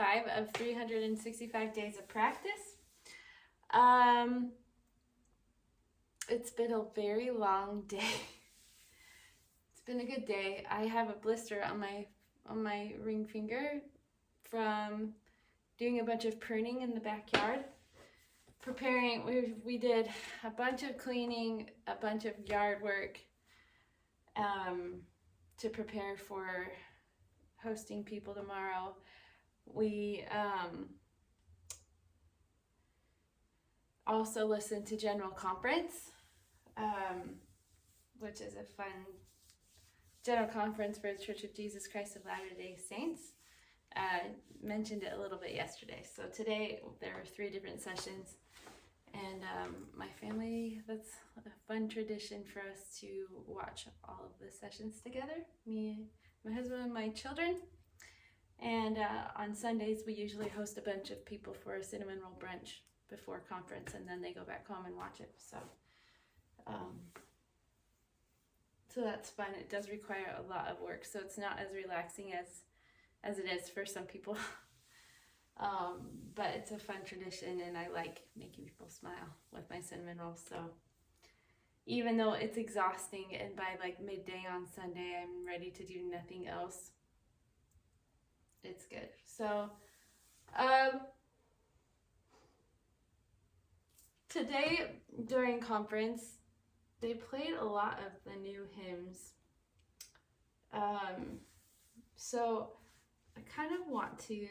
5 of 365 days of practice. It's been a very long day. It's been a good day. I have a blister on my ring finger from doing a bunch of pruning in the backyard. We did a bunch of cleaning, a bunch of yard work to prepare for hosting people tomorrow. We also listened to General Conference, which is a fun General Conference for the Church of Jesus Christ of Latter-day Saints. Mentioned it a little bit yesterday. So today there were 3 different sessions, and my family, that's a fun tradition for us to watch all of the sessions together, me, my husband, and my children. And on Sundays we usually host a bunch of people for a cinnamon roll brunch before conference, and then they go back home and watch it. So that's fun. It does require a lot of work, so it's not as relaxing as it is for some people. But it's a fun tradition, and I like making people smile with my cinnamon rolls. So even though it's exhausting, and by like midday on Sunday I'm ready to do nothing else, it's good. So today during conference they played a lot of the new hymns. So I kind of want to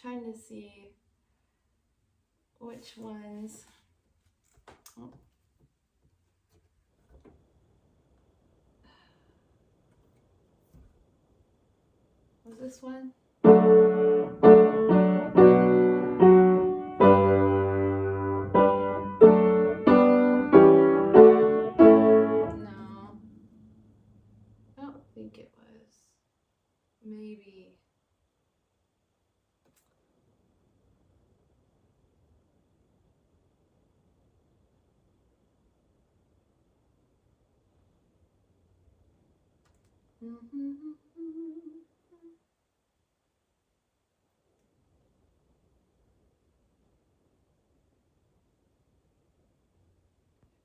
trying to see which ones. Oh. Was this one? No. I don't think it was. Maybe.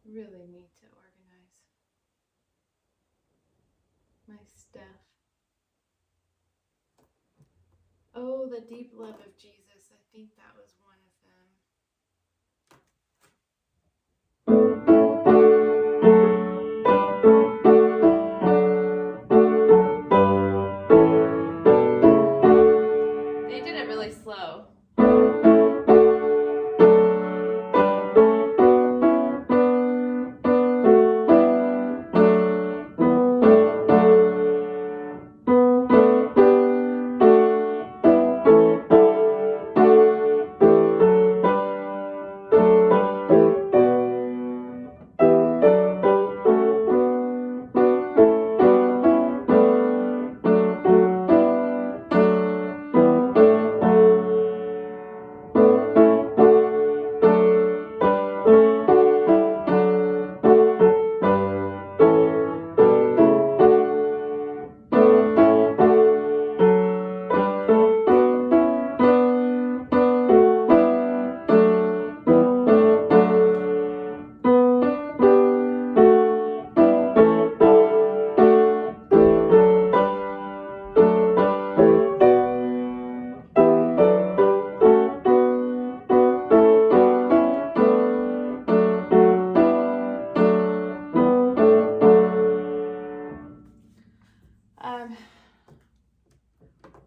Really need to organize my stuff. Oh, the deep love of Jesus. I think that was one of them. They did it really slow.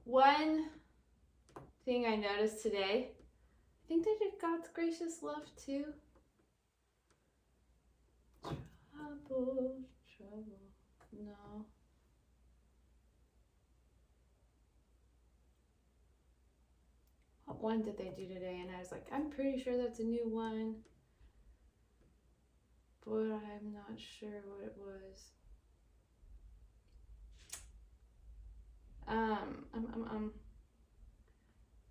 One thing I noticed today, I think they did God's Gracious Love too. Trouble, no. What one did they do today? And I was like, I'm pretty sure that's a new one, but I'm not sure what it was.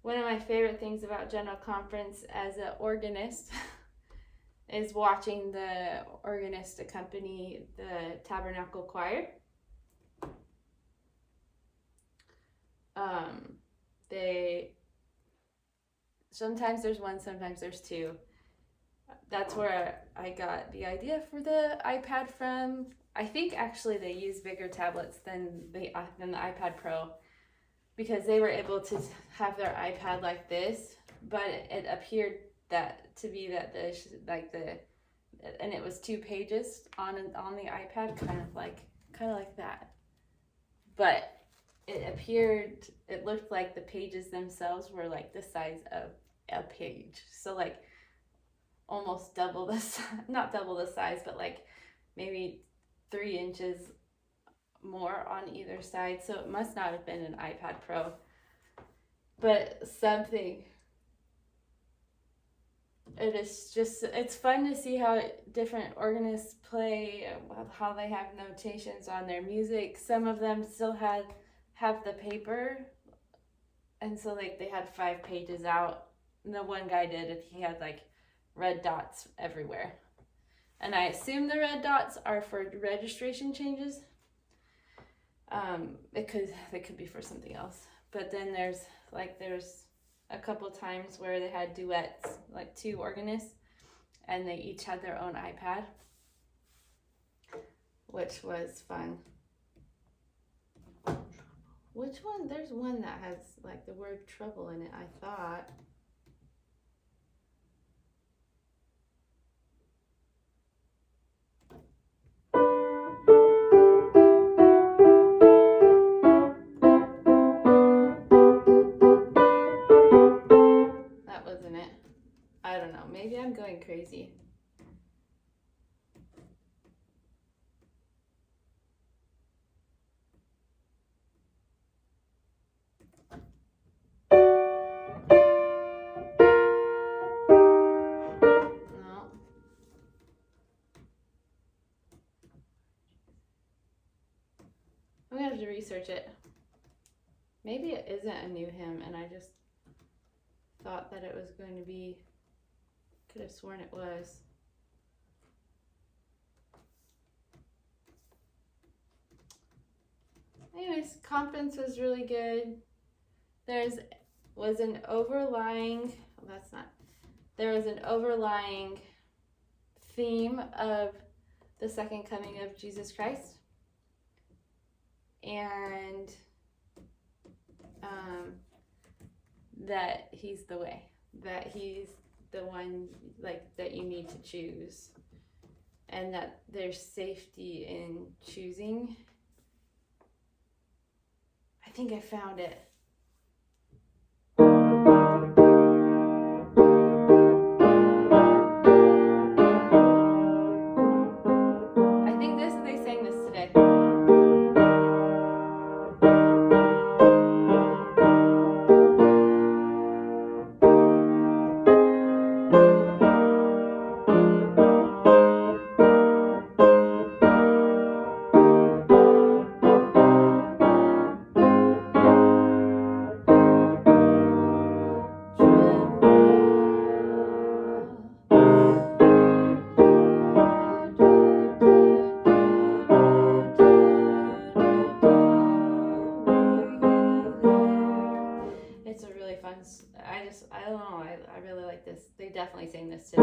One of my favorite things about General Conference as an organist is watching the organist accompany the Tabernacle choir. Sometimes there's one, sometimes there's two. That's where I got the idea for the iPad from. I think actually they use bigger tablets than the iPad Pro, because they were able to have their iPad like this, but it appeared that to be that and it was 2 pages on the iPad, kind of like that. But it looked like the pages themselves were like the size of a page. So like almost double the size, not double the size, but like maybe 3 inches more on either side. So it must not have been an iPad Pro, but something. It's fun to see how different organists play, how they have notations on their music. Some of them still have the paper, and so like they had 5 pages out. And the one guy did it. He had like red dots everywhere, and I assume the red dots are for registration changes. It could be for something else. But then there's a couple times where they had duets, like 2 organists, and they each had their own iPad, which was fun. Which one? There's one that has like the word trouble in it, I thought. That wasn't it. I don't know. Maybe I'm going crazy. I'm gonna have to research it. Maybe it isn't a new hymn, and I just thought that it was going to be. Could have sworn it was. Anyways, conference was really good. There was an overlying theme of the second coming of Jesus Christ, and that he's the way, that he's the one like that you need to choose, and that there's safety in choosing. I think I found it. They sang this today. It's a really fun. I don't know. I really like this. They definitely sang this today.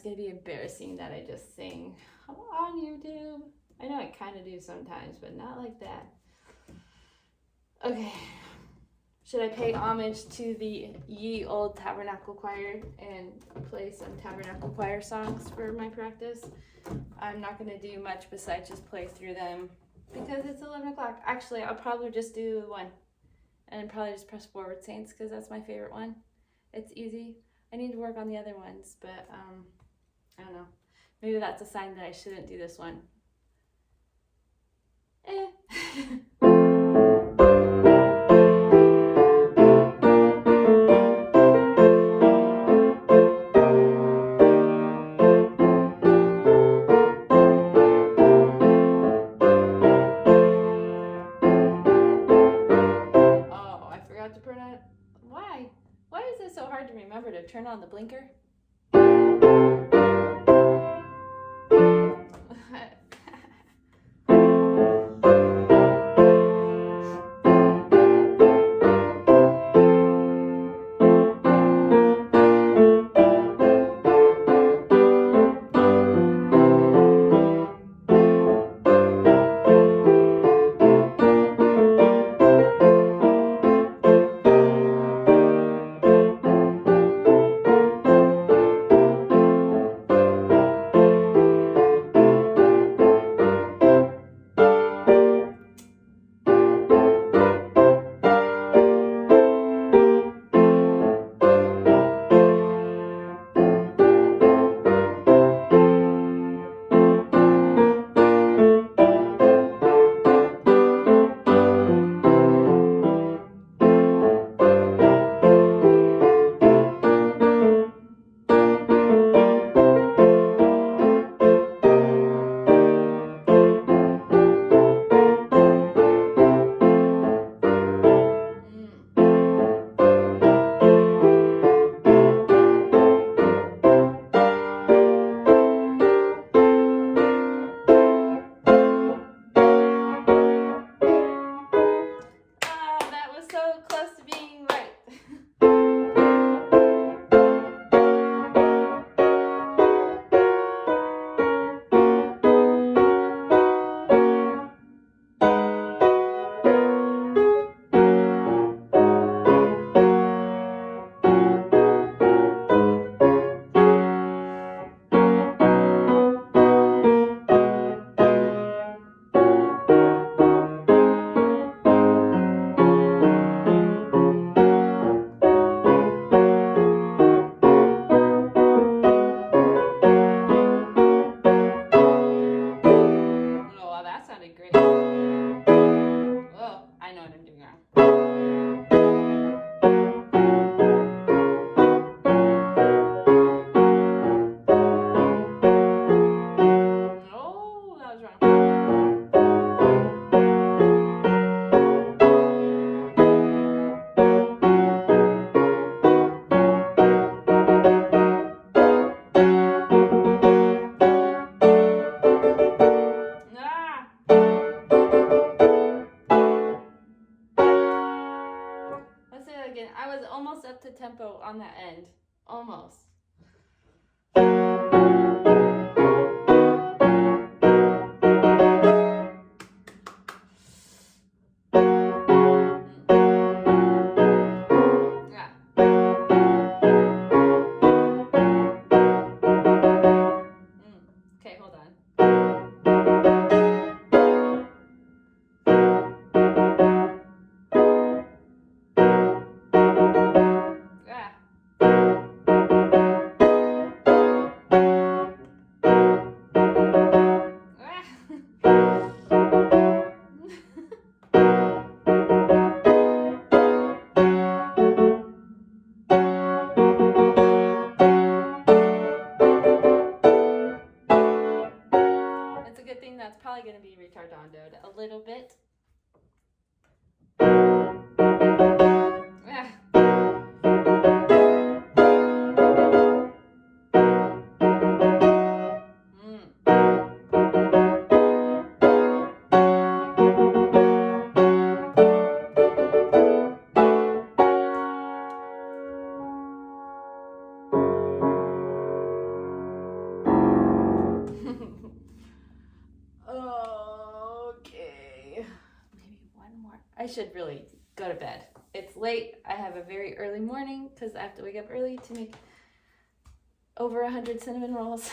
going to be embarrassing that I just sing on YouTube. I know I kind of do sometimes, but not like that. Okay. Should I pay homage to the ye old Tabernacle Choir and play some Tabernacle Choir songs for my practice? I'm not going to do much besides just play through them because it's 11 o'clock. Actually, I'll probably just do one and probably just press forward, Saints, because that's my favorite one. It's easy. I need to work on the other ones, but I don't know. Maybe that's a sign that I shouldn't do this one. Oh, I forgot to turn on. Why? Why is it so hard to remember to turn on the blinker? That was so close to being right. Oh, that sounded great. Oh, I know what I'm doing wrong. Oh, that was wrong. Ah! Let's do it again. I was almost up to tempo on that end. Almost. Yeah. Okay, hold on. Yeah. It's a good thing that's probably going to be retardandoed a little bit. Yeah. I should really go to bed. It's late. I have a very early morning because I have to wake up early to make over 100 cinnamon rolls.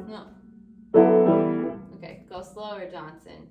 No. Okay, go slower, Johnson.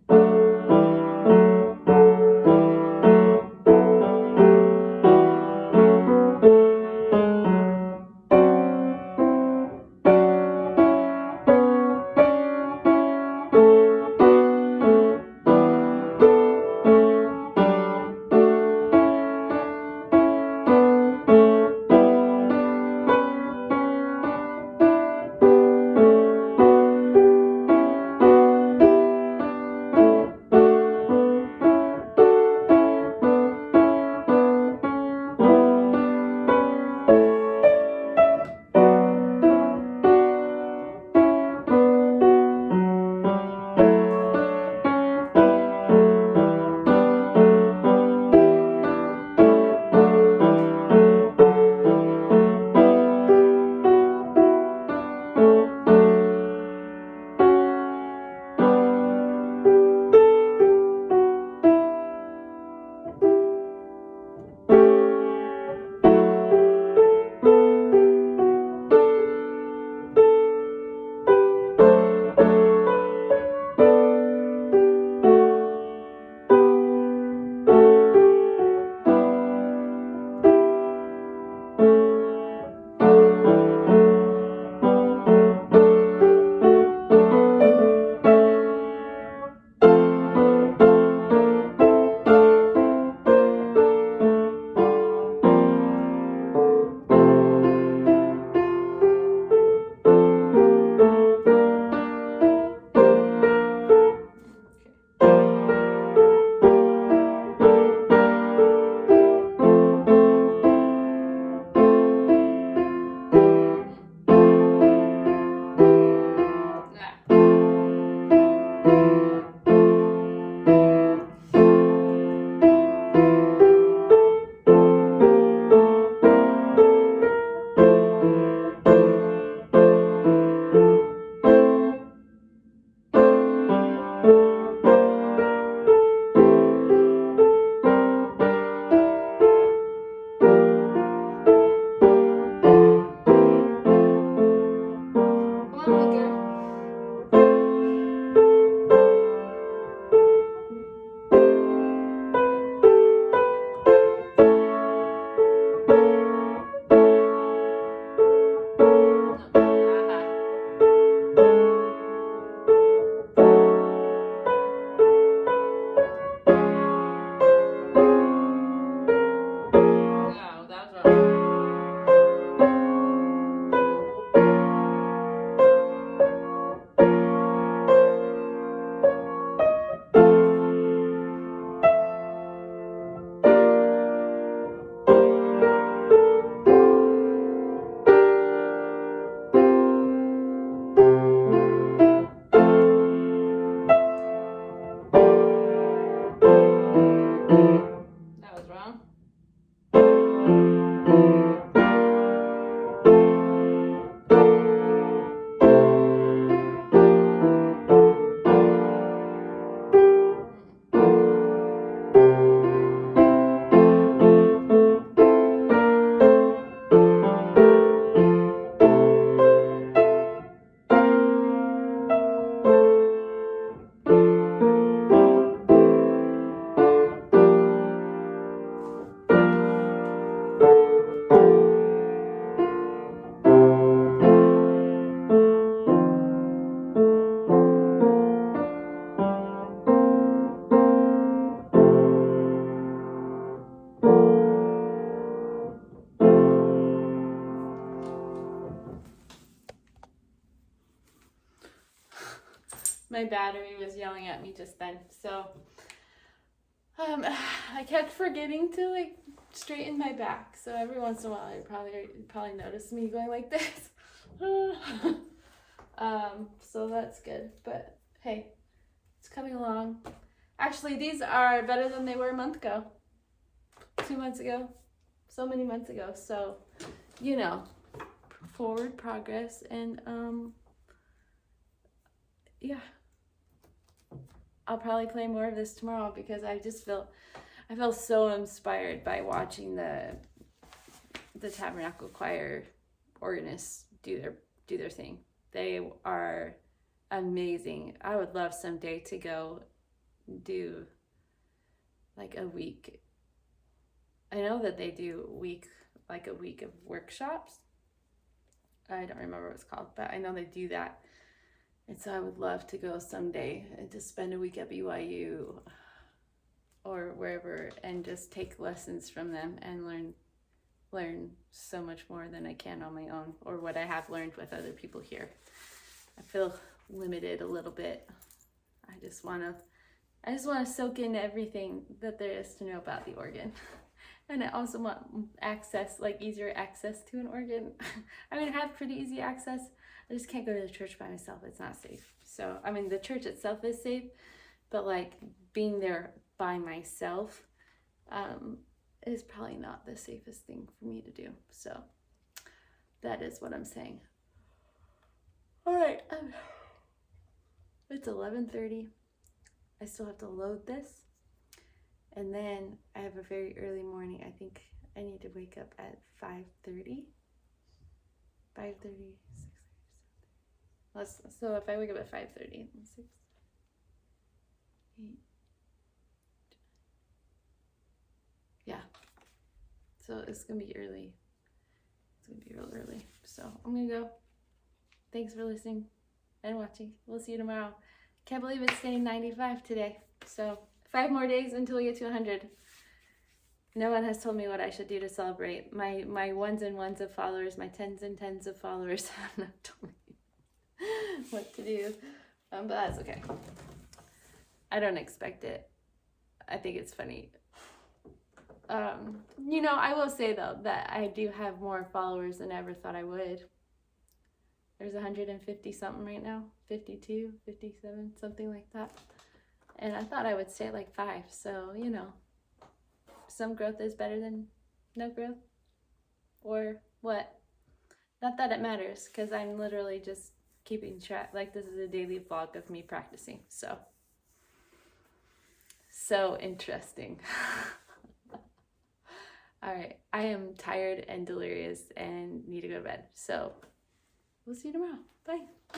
My battery was yelling at me just then, so I kept forgetting to like straighten my back. So every once in a while, you probably notice me going like this. So that's good. But hey, it's coming along. Actually, these are better than they were a month ago, 2 months ago, so many months ago. So, you know, forward progress, and yeah, I'll probably play more of this tomorrow because I feel so inspired by watching the Tabernacle Choir organists do their thing. They are amazing. I would love someday to go do like a week. I know that they do a week of workshops. I don't remember what it's called, but I know they do that. And so I would love to go someday and just spend a week at BYU or wherever and just take lessons from them and learn so much more than I can on my own, or what I have learned with other people here. I feel limited a little bit. I just want to soak in everything that there is to know about the organ. And I also want access, like easier access to an organ. I mean, I have pretty easy access. I just can't go to the church by myself. It's not safe. So, I mean, the church itself is safe, but like being there by myself is probably not the safest thing for me to do. So that is what I'm saying. All right. It's 11:30. I still have to load this. And then I have a very early morning. I think I need to wake up at 5:30. 5:30, 6:30. So if I wake up at 5:30, 6, 8. Yeah. So it's going to be early. It's going to be real early. So I'm going to go. Thanks for listening and watching. We'll see you tomorrow. Can't believe it's staying 95 today. So 5 more days until we get to 100. No one has told me what I should do to celebrate. My ones and ones of followers, my tens and tens of followers have not told me what to do. But that's okay. I don't expect it. I think it's funny. I will say though that I do have more followers than I ever thought I would. There's 150 something right now, 52, 57, something like that. And I thought I would stay at like 5. So, some growth is better than no growth. Or what? Not that it matters, because I'm literally just keeping track. Like, this is a daily vlog of me practicing. So interesting. All right. I am tired and delirious and need to go to bed. So we'll see you tomorrow. Bye.